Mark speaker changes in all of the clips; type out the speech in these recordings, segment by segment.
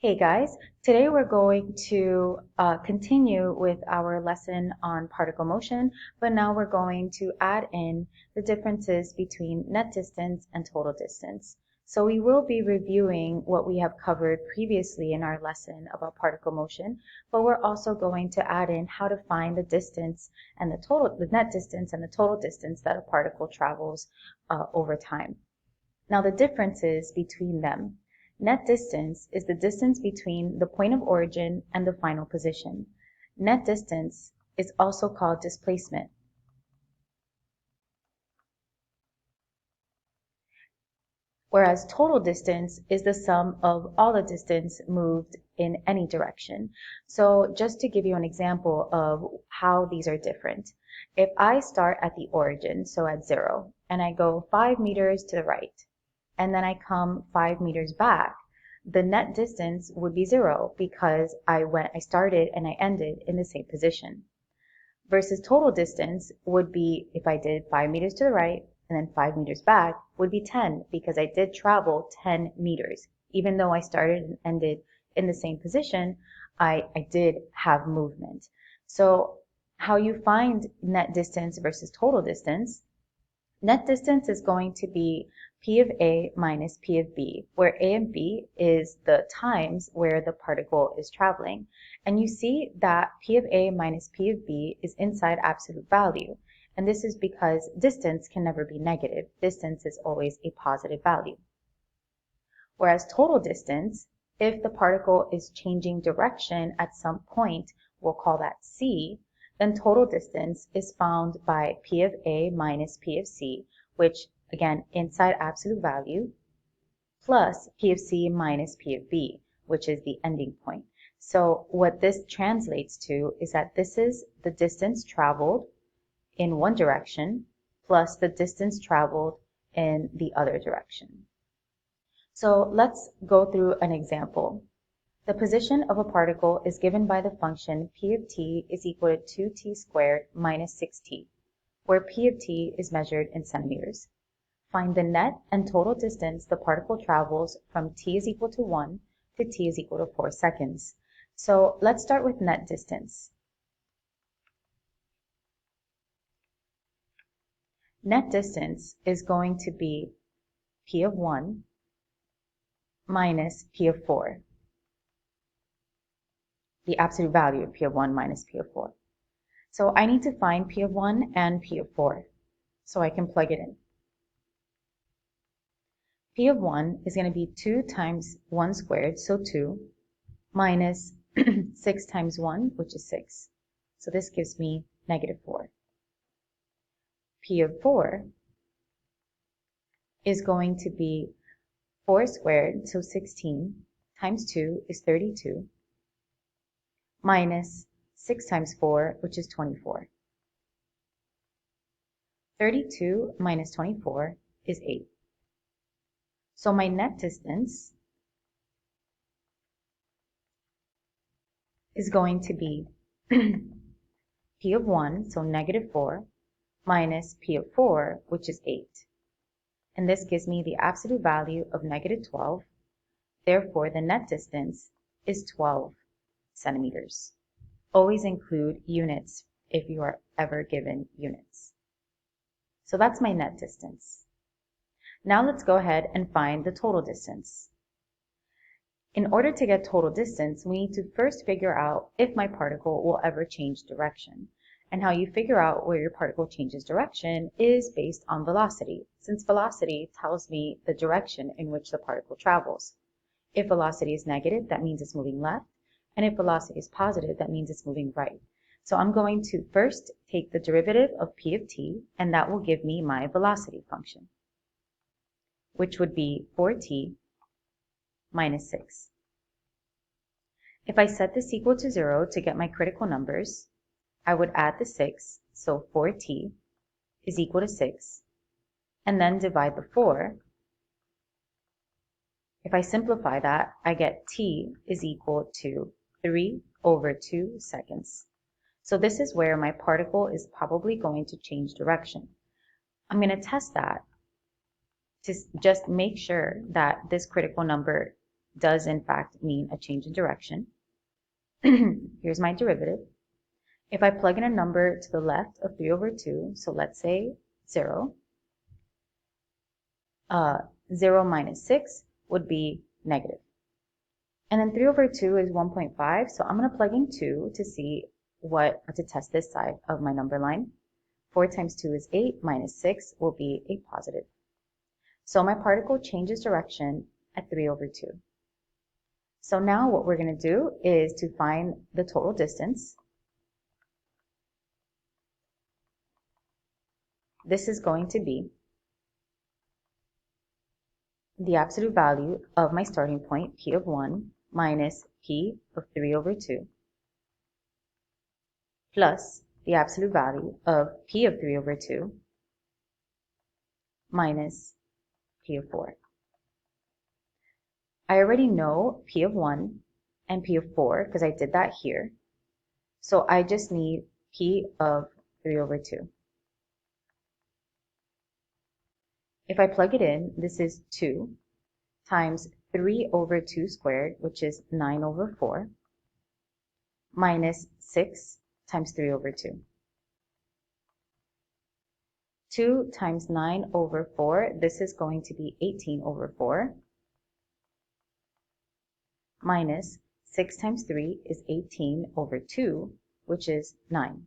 Speaker 1: Hey guys, today we're going to continue with our lesson on particle motion, but now we're going to add in the differences between net distance and total distance. So we will be reviewing what we have covered previously in our lesson about particle motion, but we're also going to add in how to find the distance and the net distance and the total distance that a particle travels over time. Now the differences between them. Net distance is the distance between the point of origin and the final position. Net distance is also called displacement. Whereas total distance is the sum of all the distance moved in any direction. So just to give you an example of how these are different, if I start at the origin, so at 0, and I go 5 meters to the right, and then I come 5 meters back, the net distance would be 0 because I started and I ended in the same position. Versus total distance would be, if I did 5 meters to the right and then 5 meters back, would be 10 because I did travel 10 meters. Even though I started and ended in the same position, I did have movement. So how you find net distance versus total distance? Net distance is going to be P of A minus P of B, where A and B is the times where the particle is traveling. And you see that P of A minus P of B is inside absolute value. And this is because distance can never be negative. Distance is always a positive value. Whereas total distance, if the particle is changing direction at some point, we'll call that C, then total distance is found by P of A minus P of C, which again, inside absolute value, plus P of C minus P of B, which is the ending point. So what this translates to is that this is the distance traveled in one direction plus the distance traveled in the other direction. So let's go through an example. The position of a particle is given by the function P of t is equal to 2t squared minus 6t, where P of t is measured in centimeters. Find the net and total distance the particle travels from t is equal to 1 to t is equal to 4 seconds. So let's start with net distance. Net distance is going to be P of 1 minus P of 4. The absolute value of P of 1 minus P of 4. So I need to find P of 1 and P of 4, so I can plug it in. P of 1 is going to be 2 times 1 squared, so 2, minus 6 times 1, which is 6. So this gives me negative 4. P of 4 is going to be 4 squared, so 16, times 2 is 32, minus 6 times 4, which is 24. 32 minus 24 is 8. So my net distance is going to be P of 1, so negative 4, minus P of 4, which is 8. And this gives me the absolute value of negative 12. Therefore, the net distance is 12 centimeters. Always include units if you are ever given units. So that's my net distance. Now let's go ahead and find the total distance. In order to get total distance, we need to first figure out if my particle will ever change direction. And how you figure out where your particle changes direction is based on velocity, since velocity tells me the direction in which the particle travels. If velocity is negative, that means it's moving left, and if velocity is positive, that means it's moving right. So I'm going to first take the derivative of P of t, and that will give me my velocity function, which would be 4t minus 6. If I set this equal to 0 to get my critical numbers, I would add the 6, so 4t is equal to 6, and then divide the 4. If I simplify that, I get t is equal to 3 over 2 seconds. So this is where my particle is probably going to change direction. I'm going to test that to just make sure that this critical number does in fact mean a change in direction. Here's my derivative. If I plug in a number to the left of 3 over 2, so let's say 0, 0 minus 6 would be negative. And then 3 over 2 is 1.5, so I'm going to plug in 2 to see to test this side of my number line. 4 times 2 is 8, minus 6 will be a positive. So my particle changes direction at 3 over 2. So now what we're going to do is to find the total distance. This is going to be the absolute value of my starting point, p of 1, minus p of 3 over 2, plus the absolute value of p of 3 over 2, minus p of 4. I already know p of 1 and p of 4 because I did that here. So I just need p of 3 over 2. If I plug it in, this is 2 times 3 over 2 squared, which is 9 over 4, minus 6 times 3 over 2. 2 times 9 over 4, this is going to be 18 over 4, minus 6 times 3 is 18 over 2, which is 9.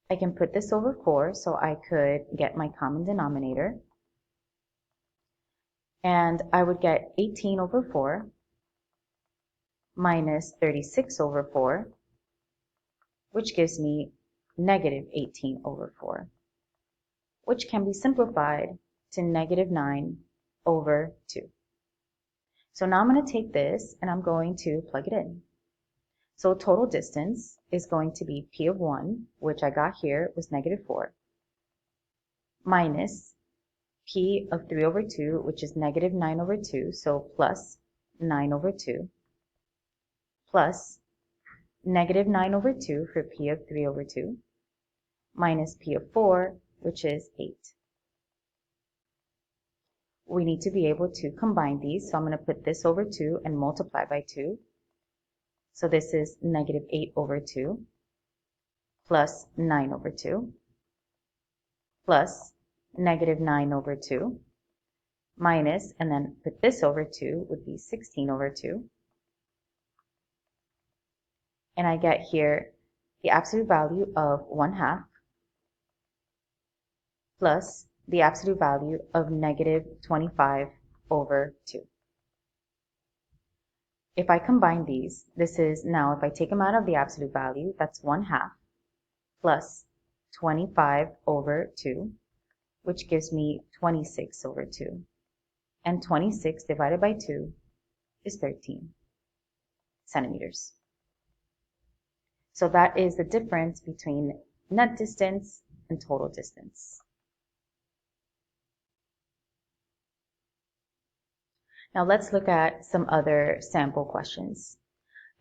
Speaker 1: I can put this over 4 so I could get my common denominator. And I would get 18 over 4 minus 36 over 4, which gives me negative 18 over 4, which can be simplified to negative 9 over 2. So now I'm going to take this and I'm going to plug it in. So total distance is going to be p of 1, which I got here was negative 4, minus p of 3 over 2, which is negative 9 over 2, so plus 9 over 2, plus negative 9 over 2 for p of 3 over 2, minus p of 4, which is 8. We need to be able to combine these, so I'm going to put this over 2 and multiply by 2. So this is negative 8 over 2, plus 9 over 2, plus negative 9 over 2, minus, and then put this over 2 would be 16 over 2. And I get here the absolute value of 1/2 plus the absolute value of negative 25 over 2. If I combine these, this is now, if I take them out of the absolute value, that's 1/2 plus 25 over 2, which gives me 26 over 2. And 26 divided by 2 is 13 centimeters. So that is the difference between net distance and total distance. Now let's look at some other sample questions.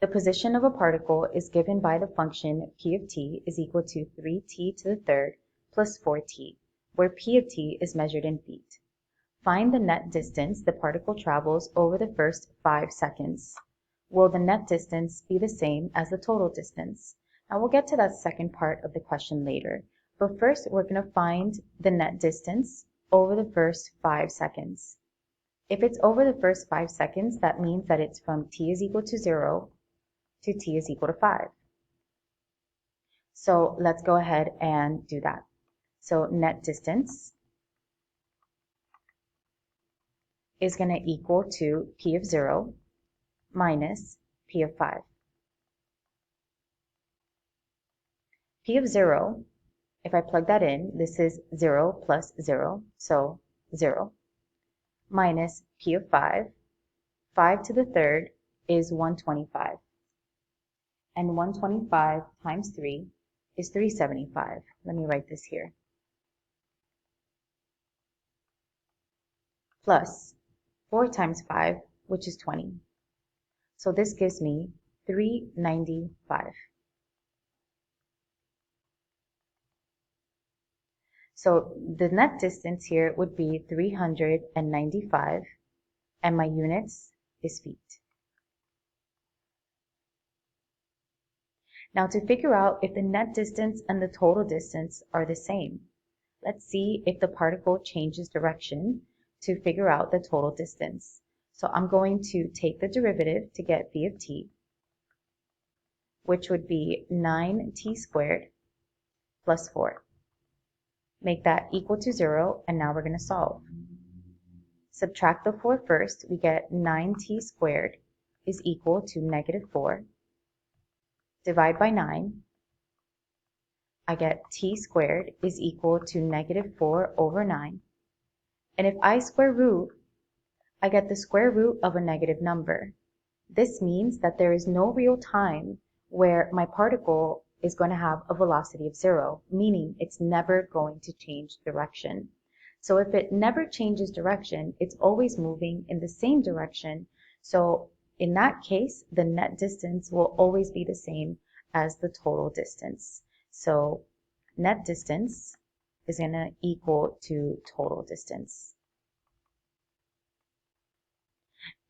Speaker 1: The position of a particle is given by the function p of t is equal to 3t to the third plus 4t, where p of t is measured in feet. Find the net distance the particle travels over the first 5 seconds. Will the net distance be the same as the total distance? And we'll get to that second part of the question later. But first, we're going to find the net distance over the first 5 seconds. If it's over the first 5 seconds, that means that it's from t is equal to 0 to t is equal to 5. So let's go ahead and do that. So net distance is going to equal to p of 0 minus p of 5. P of 0, if I plug that in, this is 0 plus 0, so 0, minus p of 5. 5 to the third is 125. And 125 times 3 is 375. Let me write this here. Plus 4 times 5, which is 20. So this gives me 395. So the net distance here would be 395, and my units is feet. Now to figure out if the net distance and the total distance are the same, let's see if the particle changes direction to figure out the total distance. So I'm going to take the derivative to get v of t, which would be 9t squared plus 4. Make that equal to 0, and now we're going to solve. Subtract the 4 first, we get 9t squared is equal to negative 4. Divide by 9, I get t squared is equal to negative 4 over 9. And if I square root, I get the square root of a negative number. This means that there is no real time where my particle is going to have a velocity of 0, meaning it's never going to change direction. So if it never changes direction, it's always moving in the same direction. So in that case, the net distance will always be the same as the total distance. So net distance is going to equal to total distance.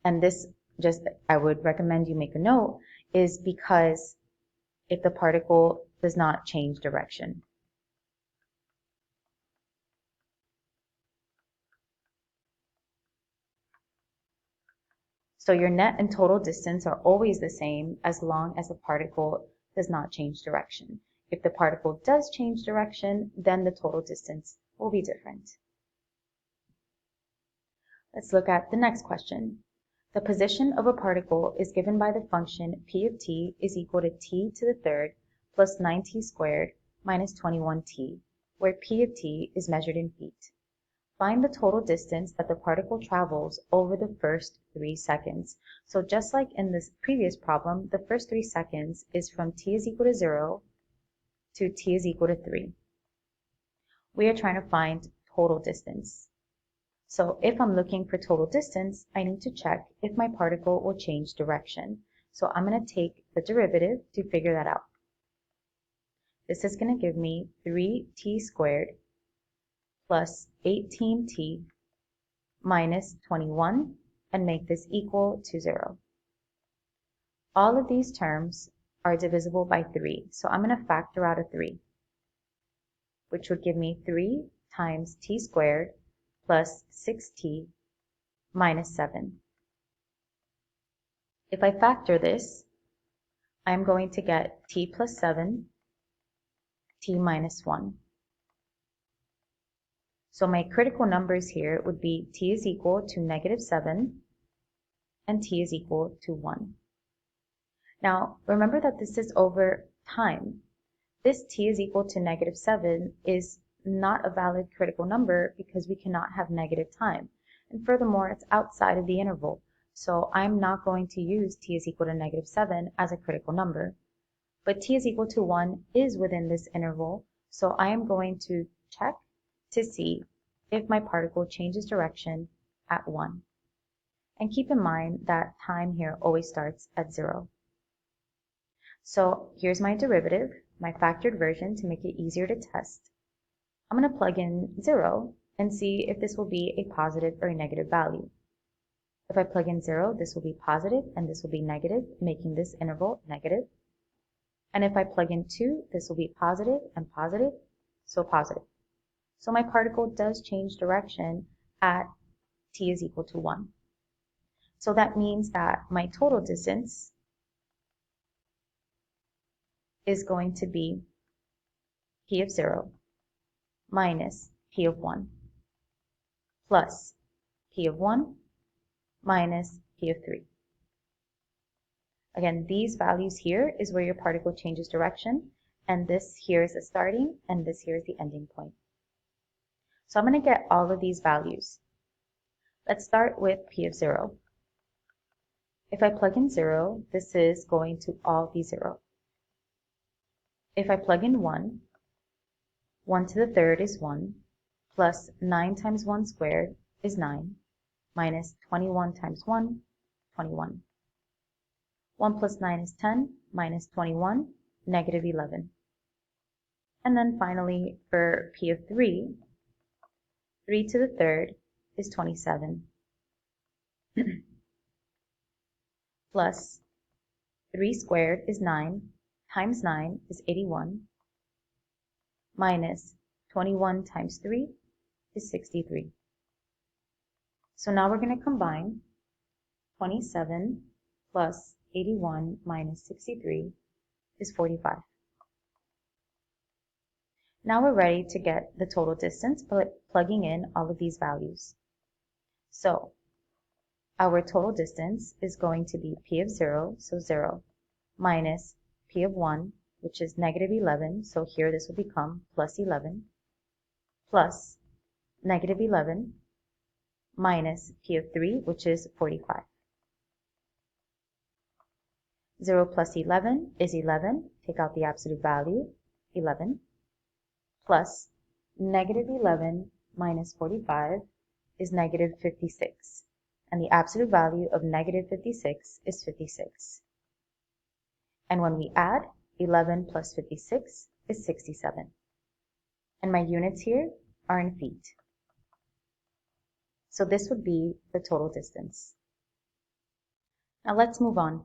Speaker 1: And this, just I would recommend you make a note, is because if the particle does not change direction. So your net and total distance are always the same as long as the particle does not change direction. If the particle does change direction, then the total distance will be different. Let's look at the next question. The position of a particle is given by the function p of t is equal to t to the third plus 9t squared minus 21t, where p of t is measured in feet. Find the total distance that the particle travels over the first 3 seconds. So just like in this previous problem, the first 3 seconds is from t is equal to 0 to t is equal to 3. We are trying to find total distance. So if I'm looking for total distance, I need to check if my particle will change direction. So I'm going to take the derivative to figure that out. This is going to give me 3t squared plus 18t minus 21 and make this equal to 0. All of these terms are divisible by 3, so I'm going to factor out a 3, which would give me 3 times t squared plus 6t minus 7. If I factor this, I'm going to get t plus 7, t minus 1. So my critical numbers here would be t is equal to negative 7 and t is equal to 1. Now, remember that this is over time. This t is equal to negative 7 is not a valid critical number because we cannot have negative time. And furthermore, it's outside of the interval. So I'm not going to use t is equal to negative 7 as a critical number. But t is equal to 1 is within this interval, so I am going to check to see if my particle changes direction at 1. And keep in mind that time here always starts at 0. So here's my derivative, my factored version to make it easier to test. I'm going to plug in 0 and see if this will be a positive or a negative value. If I plug in 0, this will be positive and this will be negative, making this interval negative. And if I plug in 2, this will be positive and positive, so positive. So my particle does change direction at t is equal to 1. So that means that my total distance is going to be p of 0 minus p of 1 plus p of 1 minus p of 3. Again, these values here is where your particle changes direction, and this here is the starting, and this here is the ending point. So I'm going to get all of these values. Let's start with p of 0. If I plug in 0, this is going to all be 0. If I plug in 1, 1 to the third is 1, plus 9 times 1 squared is 9, minus 21 times 1, 21. 1 plus 9 is 10, minus 21, negative 11. And then finally, for p of 3, 3 to the third is 27. plus 3 squared is 9 times 9 is 81 minus 21 times 3 is 63. So now we're going to combine 27 plus 81 minus 63 is 45. Now we're ready to get the total distance by plugging in all of these values. So our total distance is going to be p of 0, so 0, minus p of 1, which is negative 11, so here this will become plus 11, plus negative 11, minus p of 3, which is 45. 0 plus 11 is 11, take out the absolute value, 11, plus negative 11 minus 45 is negative 56. And the absolute value of negative 56 is 56. And when we add, 11 plus 56 is 67. And my units here are in feet. So this would be the total distance. Now let's move on.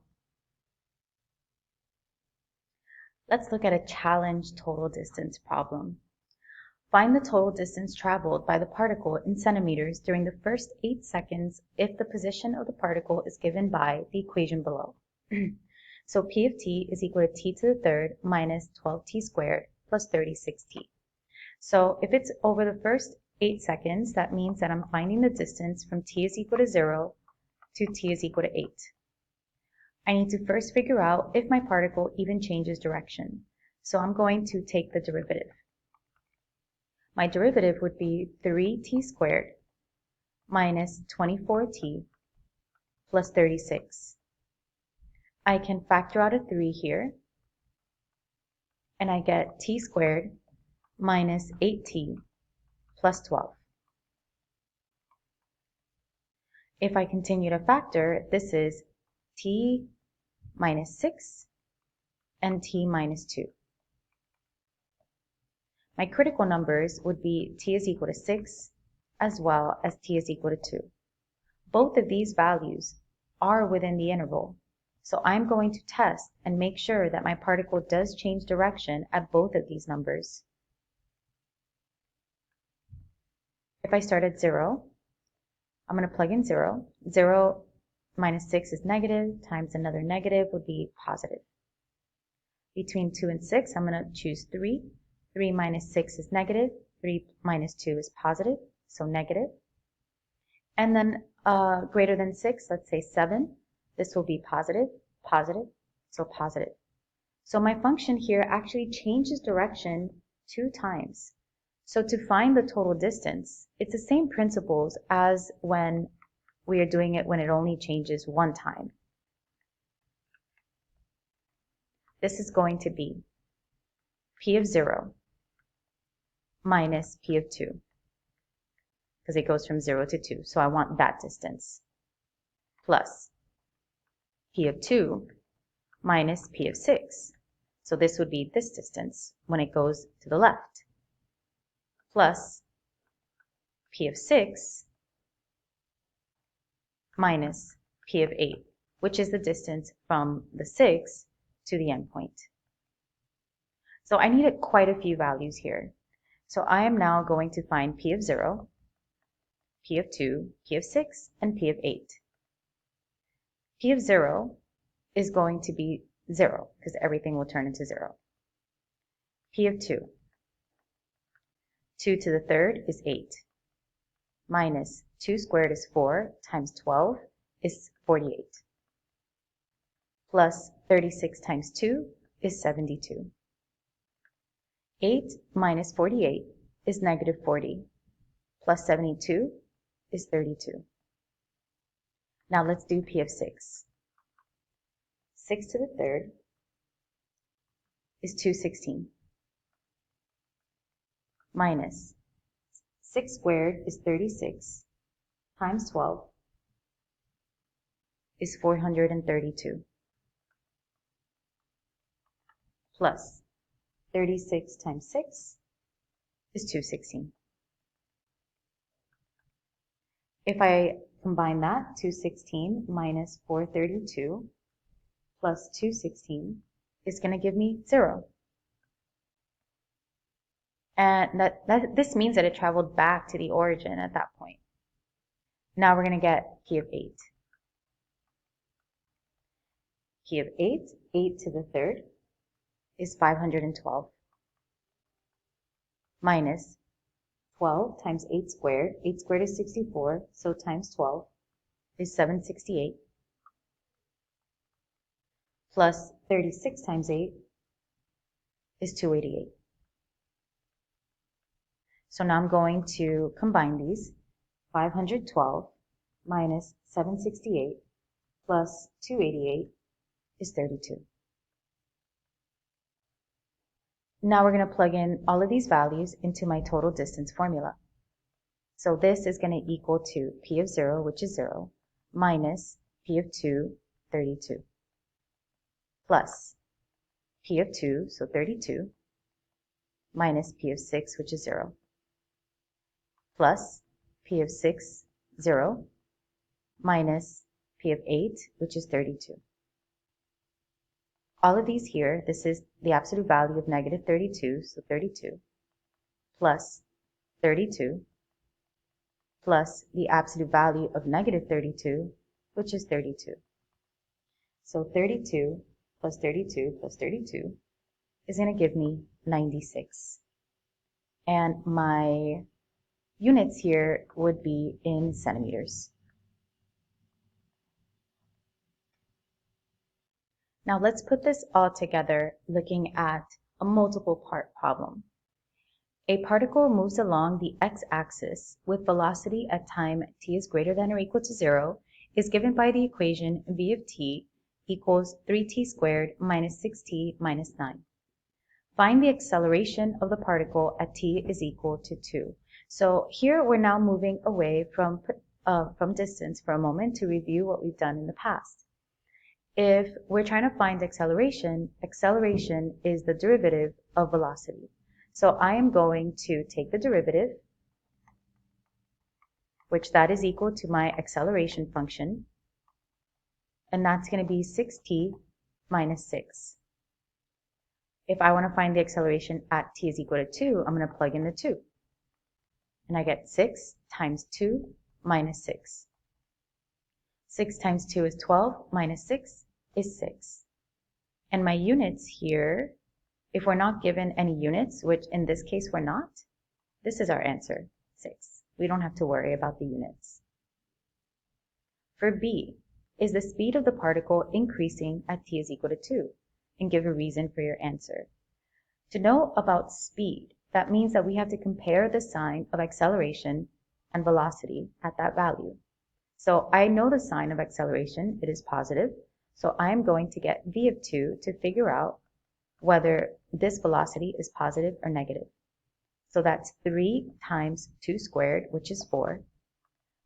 Speaker 1: Let's look at a challenge total distance problem. Find the total distance traveled by the particle in centimeters during the first 8 seconds if the position of the particle is given by the equation below. So p of t is equal to t to the third minus 12t squared plus 36t. So if it's over the first 8 seconds, that means that I'm finding the distance from t is equal to 0 to t is equal to 8. I need to first figure out if my particle even changes direction. So I'm going to take the derivative. My derivative would be 3t squared minus 24t plus 36. I can factor out a 3 here, and I get t squared minus 8t plus 12. If I continue to factor, this is t minus 6 and t minus 2. My critical numbers would be t is equal to 6 as well as t is equal to 2. Both of these values are within the interval, so I'm going to test and make sure that my particle does change direction at both of these numbers. If I start at 0, I'm going to plug in 0. 0 minus 6 is negative, times another negative would be positive. Between 2 and 6, I'm going to choose 3. 3 minus 6 is negative, 3 minus 2 is positive, so negative. And then greater than 6, let's say 7, this will be positive, positive, so positive. So my function here actually changes direction 2 times. So to find the total distance, it's the same principles as when we are doing it when it only changes 1 time. This is going to be p of 0 minus p of 2, because it goes from 0 to 2, so I want that distance, plus p of 2 minus p of 6, so this would be this distance when it goes to the left, plus p of 6 minus p of 8, which is the distance from the 6 to the endpoint. So I needed quite a few values here. So I am now going to find p of 0, p of 2, p of 6, and p of 8. P of 0 is going to be 0, because everything will turn into 0. P of 2. 2 to the third is 8, minus 2 squared is 4, times 12 is 48, plus 36 times 2 is 72. 8 minus 48 is negative 40, plus 72 is 32. Now let's do p of 6. 6 to the third is 216, minus 6 squared is 36, times 12 is 432, plus 36 times 6 is 216. If I combine that, 216 minus 432 plus 216 is going to give me 0. And this means that it traveled back to the origin at that point. Now we're going to get P of 8. P of 8, 8 to the third, is 512. Minus 12 times 8 squared. 8 squared is 64, so times 12 is 768. Plus 36 times 8 is 288. So now I'm going to combine these. 512 minus 768 plus 288 is 32. Now we're going to plug in all of these values into my total distance formula. So this is going to equal to P of 0, which is 0, minus P of 2, 32, plus P of 2, so 32, minus P of 6, which is 0, plus P of 6, 0, minus P of 8, which is 32. All of these here, this is the absolute value of negative 32, so 32, plus 32, plus the absolute value of negative 32, which is 32. So 32 plus 32 plus 32 is going to give me 96. And my units here would be in centimeters. Now let's put this all together looking at a multiple part problem. A particle moves along the x-axis with velocity at time t is greater than or equal to 0 is given by the equation v of t equals 3t squared minus 6t minus 9. Find the acceleration of the particle at t is equal to 2. So here we're now moving away from distance for a moment to review what we've done in the past. If we're trying to find acceleration, acceleration is the derivative of velocity. So I am going to take the derivative, which that is equal to my acceleration function, and that's going to be 6t minus 6. If I want to find the acceleration at t is equal to 2, I'm going to plug in the 2. And I get 6 times 2 minus 6. 6 times 2 is 12, minus 6 is 6. And my units here, if we're not given any units, which in this case we're not, this is our answer, 6. We don't have to worry about the units. For B, is the speed of the particle increasing at t is equal to 2? And give a reason for your answer. To know about speed, that means that we have to compare the sign of acceleration and velocity at that value. So I know the sign of acceleration, it is positive, so I am going to get v of 2 to figure out whether this velocity is positive or negative. So that's 3 times 2 squared, which is 4,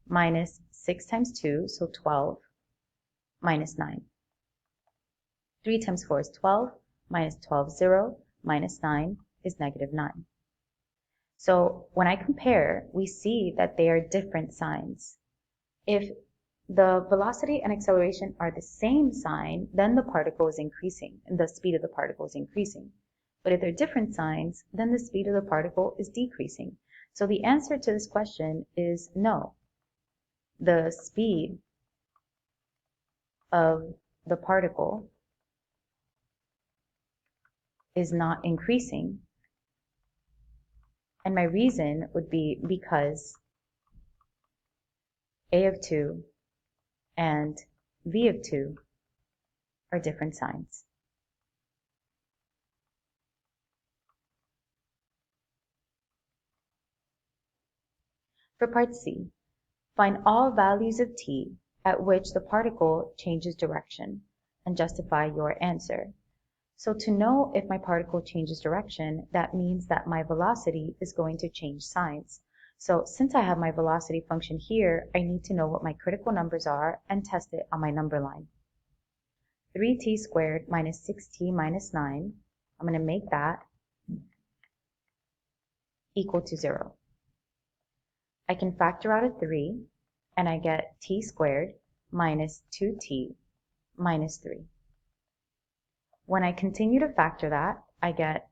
Speaker 1: minus 6 times 2, so 12, minus 9. 3 times 4 is 12, minus 12, 0, minus 9 is negative 9. So when I compare, we see that they are different signs. If the velocity and acceleration are the same sign, then the particle is increasing, and the speed of the particle is increasing. But if they're different signs, then the speed of the particle is decreasing. So the answer to this question is no. The speed of the particle is not increasing. And my reason would be because A of 2 and V of 2 are different signs. For part C, find all values of t at which the particle changes direction and justify your answer. So to know if my particle changes direction, that means that my velocity is going to change signs. So since I have my velocity function here, I need to know what my critical numbers are and test it on my number line. 3t squared minus 6t minus 9, I'm going to make that equal to 0. I can factor out a 3, and I get t squared minus 2t minus 3. When I continue to factor that, I get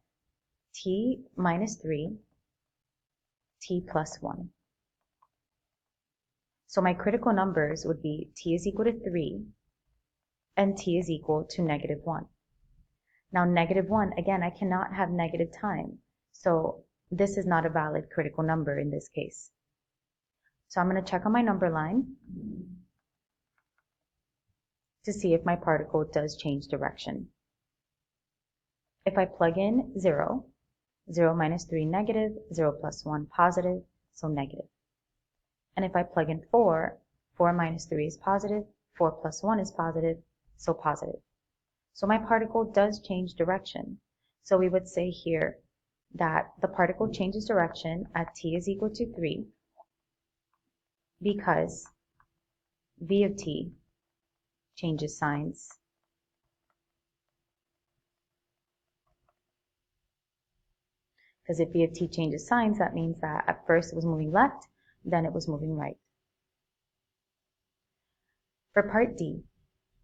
Speaker 1: t minus 3, t plus 1. So my critical numbers would be t is equal to 3 and t is equal to negative 1. Now negative 1, again, I cannot have negative time. So this is not a valid critical number in this case. So I'm going to check on my number line to see if my particle does change direction. If I plug in 0, 0 minus 3 negative, 0 plus 1 positive, so negative. And if I plug in 4, 4 minus 3 is positive, 4 plus 1 is positive, so positive. So my particle does change direction. So we would say here that the particle changes direction at t is equal to 3 because v of t changes signs. Because if v of t changes signs, that means that at first it was moving left, then it was moving right. For part D,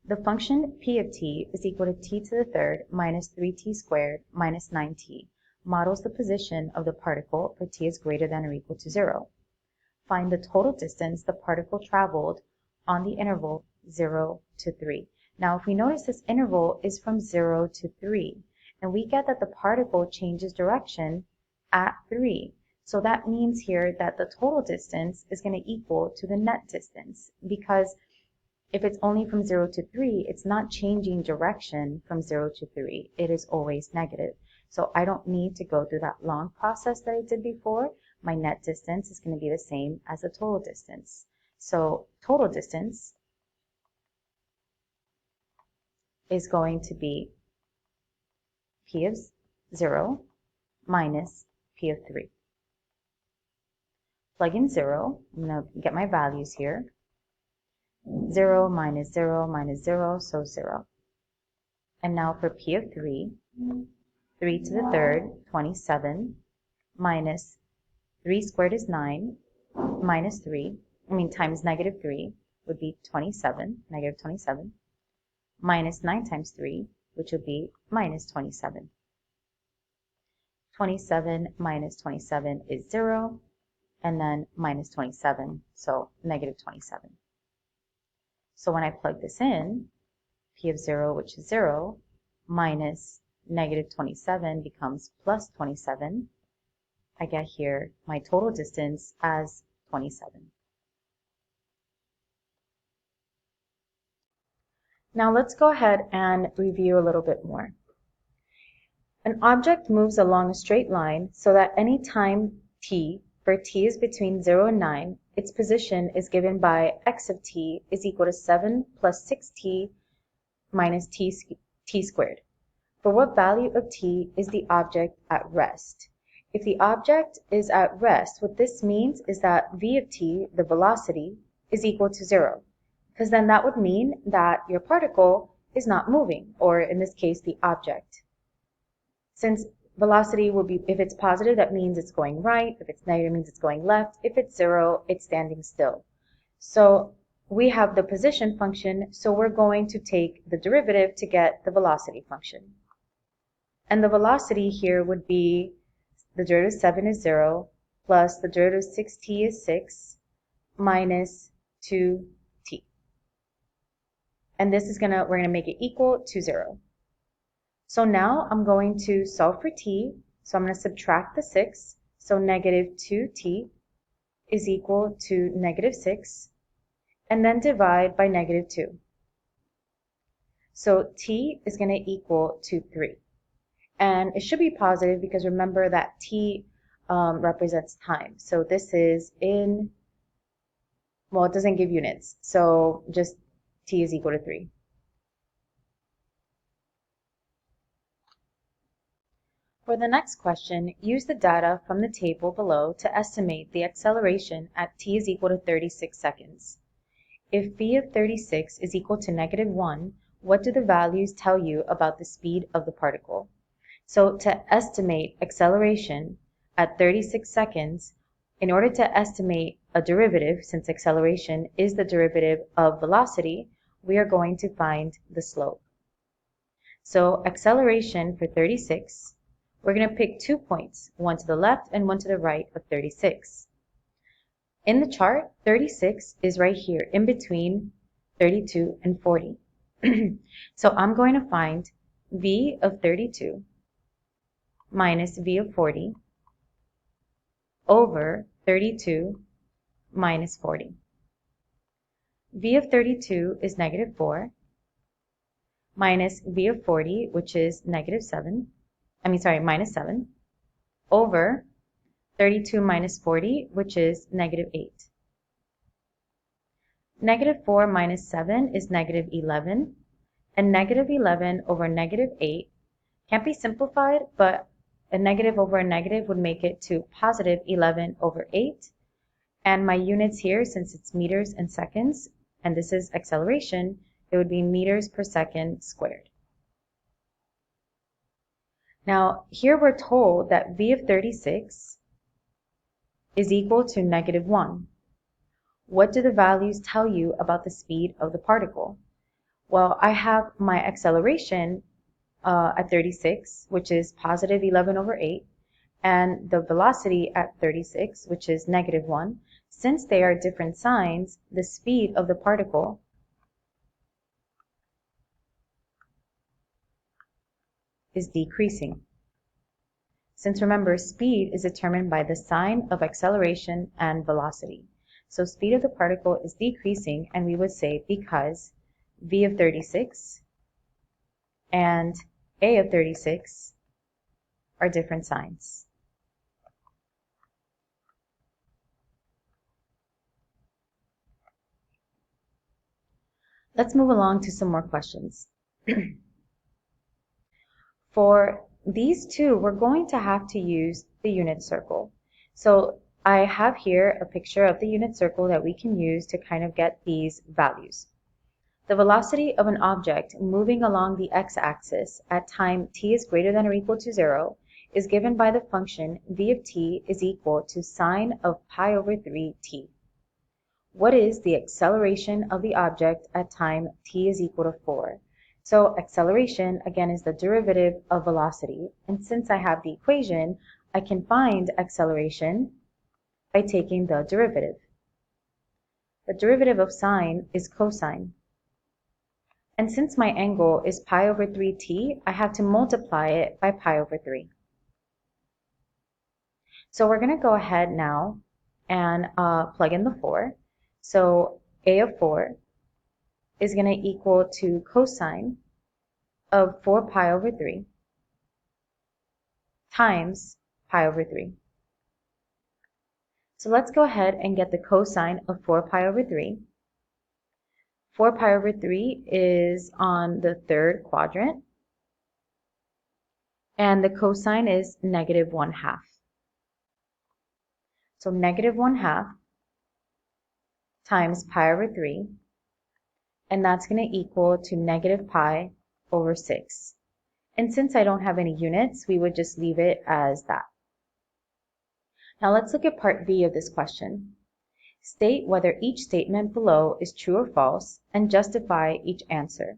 Speaker 1: the function p of t is equal to t to the third minus 3t squared minus 9t models the position of the particle for t is greater than or equal to 0. Find the total distance the particle traveled on the interval 0 to 3. Now, if we notice this interval is from 0 to 3, and we get that the particle changes direction at 3. So that means here that the total distance is going to equal to the net distance, because if it's only from 0 to 3, it's not changing direction from 0 to 3. It is always negative. So I don't need to go through that long process that I did before. My net distance is going to be the same as the total distance. So total distance is going to be p of 0 minus p of 3. Plug in 0. I'm going to get my values here. 0 minus 0 minus 0, so 0. And now for p of 3, 3 to the third, 27, minus 3 squared is 9, minus 3, times negative 3 would be 27, negative 27, minus 9 times 3, which would be minus 27. 27 minus 27 is 0, and then minus 27, so negative 27. So when I plug this in, p of 0, which is 0, minus negative 27 becomes plus 27. I get here my total distance as 27. Now let's go ahead and review a little bit more. An object moves along a straight line so that any time t, for t is between 0 and 9, its position is given by x of t is equal to 7 plus 6t minus t squared. For what value of t is the object at rest? If the object is at rest, what this means is that v of t, the velocity, is equal to 0. Because then that would mean that your particle is not moving, or in this case, the object. Since velocity will be, if it's positive, that means it's going right. If it's negative, it means it's going left. If it's 0, it's standing still. So we have the position function, so we're going to take the derivative to get the velocity function. And the velocity here would be the derivative of 7 is 0, plus the derivative of 6t is 6, minus 2t. And this is we're going to make it equal to 0. So now I'm going to solve for t. So I'm going to subtract the 6. So negative 2t is equal to negative 6. And then divide by negative 2. So t is going to equal to 3. And it should be positive because remember that t represents time. So this is in, well, it doesn't give units. So just t is equal to 3. For the next question, use the data from the table below to estimate the acceleration at t is equal to 36 seconds. If v of 36 is equal to negative 1, what do the values tell you about the speed of the particle? So to estimate acceleration at 36 seconds, in order to estimate a derivative, since acceleration is the derivative of velocity, we are going to find the slope. So acceleration for 36, we're going to pick 2 points, one to the left and one to the right of 36. In the chart, 36 is right here in between 32 and 40. So I'm going to find v of 32 minus v of 40 over 32 minus 40. V of 32 is negative 4 minus V of 40, which is minus 7, over 32 minus 40, which is negative 8. Negative 4 minus 7 is negative 11, and negative 11 over negative 8 can't be simplified, but a negative over a negative would make it to positive 11 over 8. And my units here, since it's meters and seconds, and this is acceleration, it would be meters per second squared. Now, here we're told that v of 36 is equal to negative 1. What do the values tell you about the speed of the particle? Well, I have my acceleration at 36, which is positive 11 over 8, and the velocity at 36, which is negative 1. Since they are different signs, the speed of the particle is decreasing. Since remember, speed is determined by the sign of acceleration and velocity. So speed of the particle is decreasing, and we would say because v of 36 and a of 36 are different signs. Let's move along to some more questions. For these two, we're going to have to use the unit circle. So I have here a picture of the unit circle that we can use to kind of get these values. The velocity of an object moving along the x-axis at time t is greater than or equal to 0 is given by the function v of t is equal to sine of pi over 3t. What is the acceleration of the object at time t is equal to 4? So acceleration, again, is the derivative of velocity. And since I have the equation, I can find acceleration by taking the derivative. The derivative of sine is cosine. And since my angle is pi over 3t, I have to multiply it by pi over 3. So we're going to go ahead now and plug in the 4. So a of 4 is going to equal to cosine of 4 pi over 3 times pi over 3. So let's go ahead and get the cosine of 4 pi over 3. 4 pi over 3 is on the third quadrant, and the cosine is negative 1/2. So negative 1/2 times pi over 3, and that's going to equal to negative pi over 6. And since I don't have any units, we would just leave it as that. Now let's look at part B of this question. State whether each statement below is true or false and justify each answer.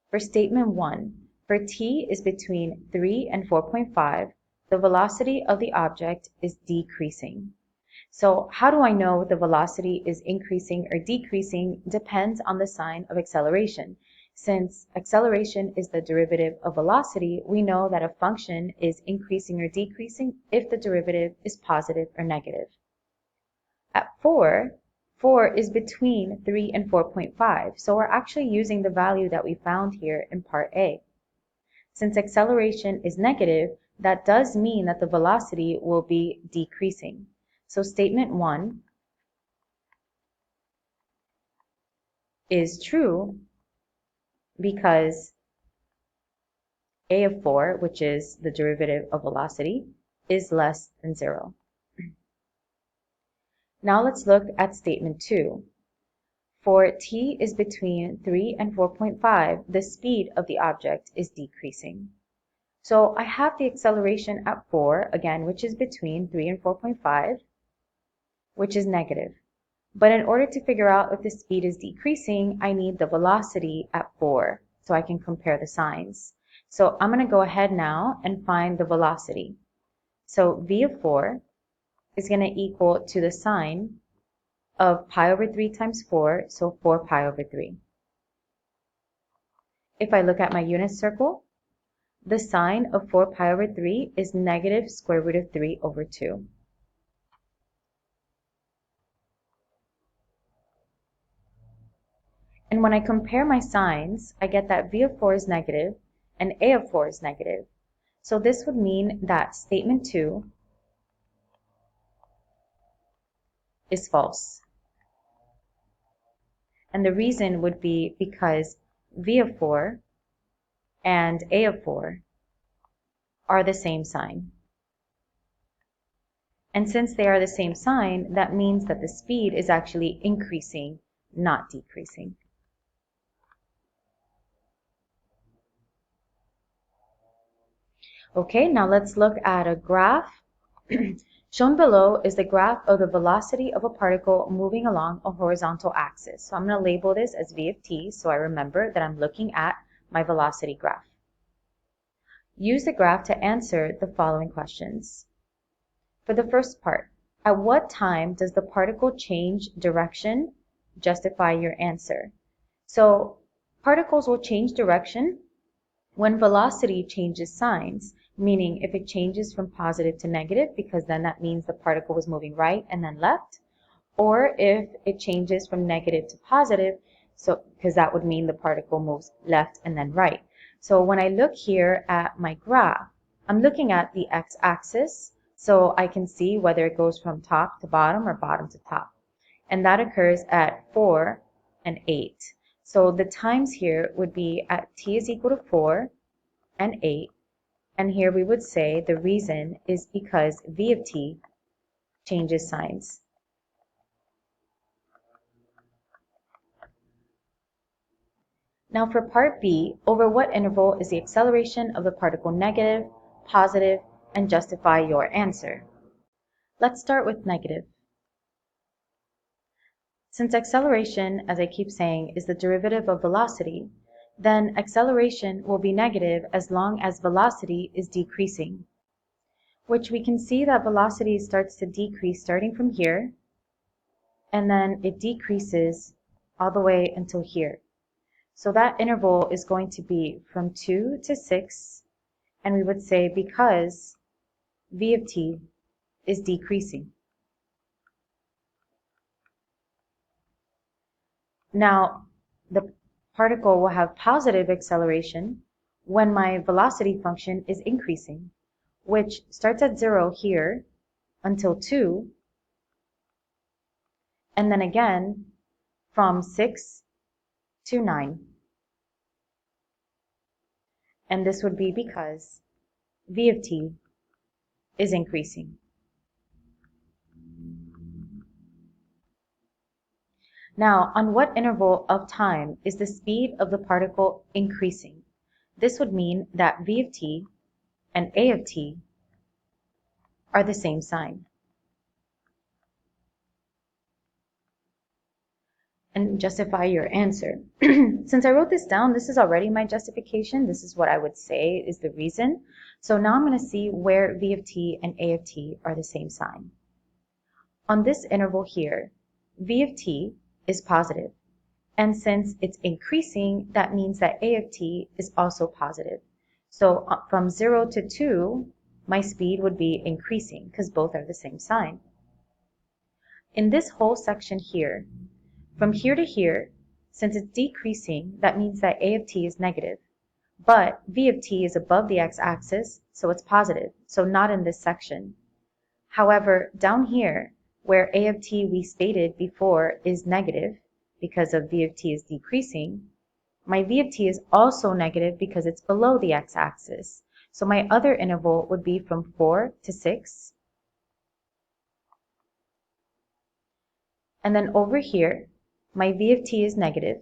Speaker 1: For statement 1, for t is between 3 and 4.5, the velocity of the object is decreasing. So how do I know the velocity is increasing or decreasing depends on the sign of acceleration. Since acceleration is the derivative of velocity, we know that a function is increasing or decreasing if the derivative is positive or negative. At 4 is between 3 and 4.5, so we're actually using the value that we found here in part A. Since acceleration is negative, that does mean that the velocity will be decreasing. So statement 1 is true because a of 4, which is the derivative of velocity, is less than 0. Now let's look at statement 2. For t is between 3 and 4.5, the speed of the object is decreasing. So I have the acceleration at 4, again, which is between 3 and 4.5, which is negative. But in order to figure out if the speed is decreasing, I need the velocity at 4, so I can compare the signs. So I'm going to go ahead now and find the velocity. So v of 4 is going to equal to the sine of pi over 3 times 4, so 4 pi over 3. If I look at my unit circle, the sine of 4 pi over 3 is negative square root of 3 over 2. And when I compare my signs, I get that v of 4 is negative and a of 4 is negative. So this would mean that statement 2 is false. And the reason would be because v of 4 and a of 4 are the same sign. And since they are the same sign, that means that the speed is actually increasing, not decreasing. Okay, now let's look at a graph. Shown below is the graph of the velocity of a particle moving along a horizontal axis. So I'm going to label this as v of t so I remember that I'm looking at my velocity graph. Use the graph to answer the following questions. For the first part, at what time does the particle change direction? Justify your answer. So particles will change direction when velocity changes signs, meaning if it changes from positive to negative, because then that means the particle was moving right and then left, or if it changes from negative to positive, so because that would mean the particle moves left and then right. So when I look here at my graph, I'm looking at the x-axis, so I can see whether it goes from top to bottom or bottom to top. And that occurs at 4 and 8. So the times here would be at t is equal to 4 and 8. And here we would say the reason is because v of t changes signs. Now for part B, over what interval is the acceleration of the particle negative, positive, and justify your answer. Let's start with negative. Since acceleration, as I keep saying, is the derivative of velocity, then acceleration will be negative as long as velocity is decreasing, which we can see that velocity starts to decrease starting from here, and then it decreases all the way until here. So that interval is going to be from 2 to 6, and we would say because v of t is decreasing. Now, the particle will have positive acceleration when my velocity function is increasing, which starts at 0 here until 2, and then again from 6 to 9. And this would be because v of t is increasing. Now, on what interval of time is the speed of the particle increasing? This would mean that v of t and a of t are the same sign. And justify your answer. Since I wrote this down, this is already my justification. This is what I would say is the reason. So now I'm going to see where v of t and a of t are the same sign. On this interval here, v of t is positive. And since it's increasing, that means that a of t is also positive. So from 0 to 2, my speed would be increasing because both are the same sign. In this whole section here, from here to here, since it's decreasing, that means that a of t is negative. But v of t is above the x-axis, so it's positive, so not in this section. However, down here, where a of t we stated before is negative, because of v of t is decreasing, my v of t is also negative because it's below the x-axis. So my other interval would be from 4 to 6. And then over here, my v of t is negative,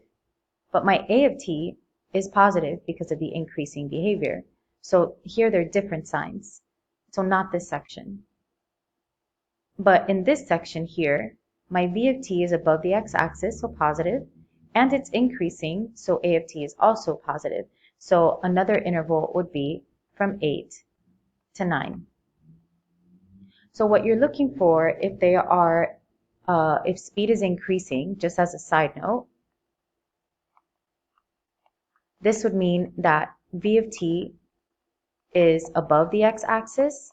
Speaker 1: but my a of t is positive because of the increasing behavior. So here they're different signs. So not this section. But in this section here, my v of t is above the x-axis, so positive, and it's increasing, so a of t is also positive. So another interval would be from 8 to 9. So what you're looking for, if speed is increasing, just as a side note, this would mean that v of t is above the x-axis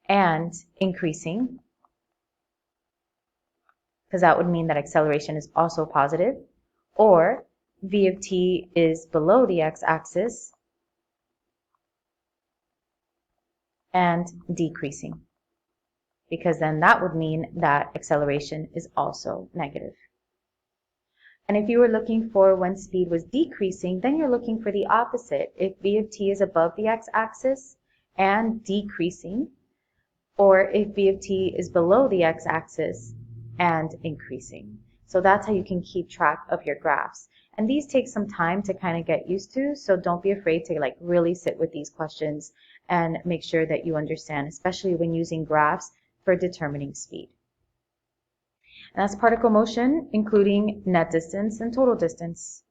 Speaker 1: and increasing, because that would mean that acceleration is also positive, or v of t is below the x-axis and decreasing, because then that would mean that acceleration is also negative. And if you were looking for when speed was decreasing, then you're looking for the opposite. If v of t is above the x-axis and decreasing, or if v of t is below the x-axis and increasing. So that's how you can keep track of your graphs. And these take some time to kind of get used to, so don't be afraid to like really sit with these questions and make sure that you understand, especially when using graphs for determining speed. And that's particle motion, including net distance and total distance.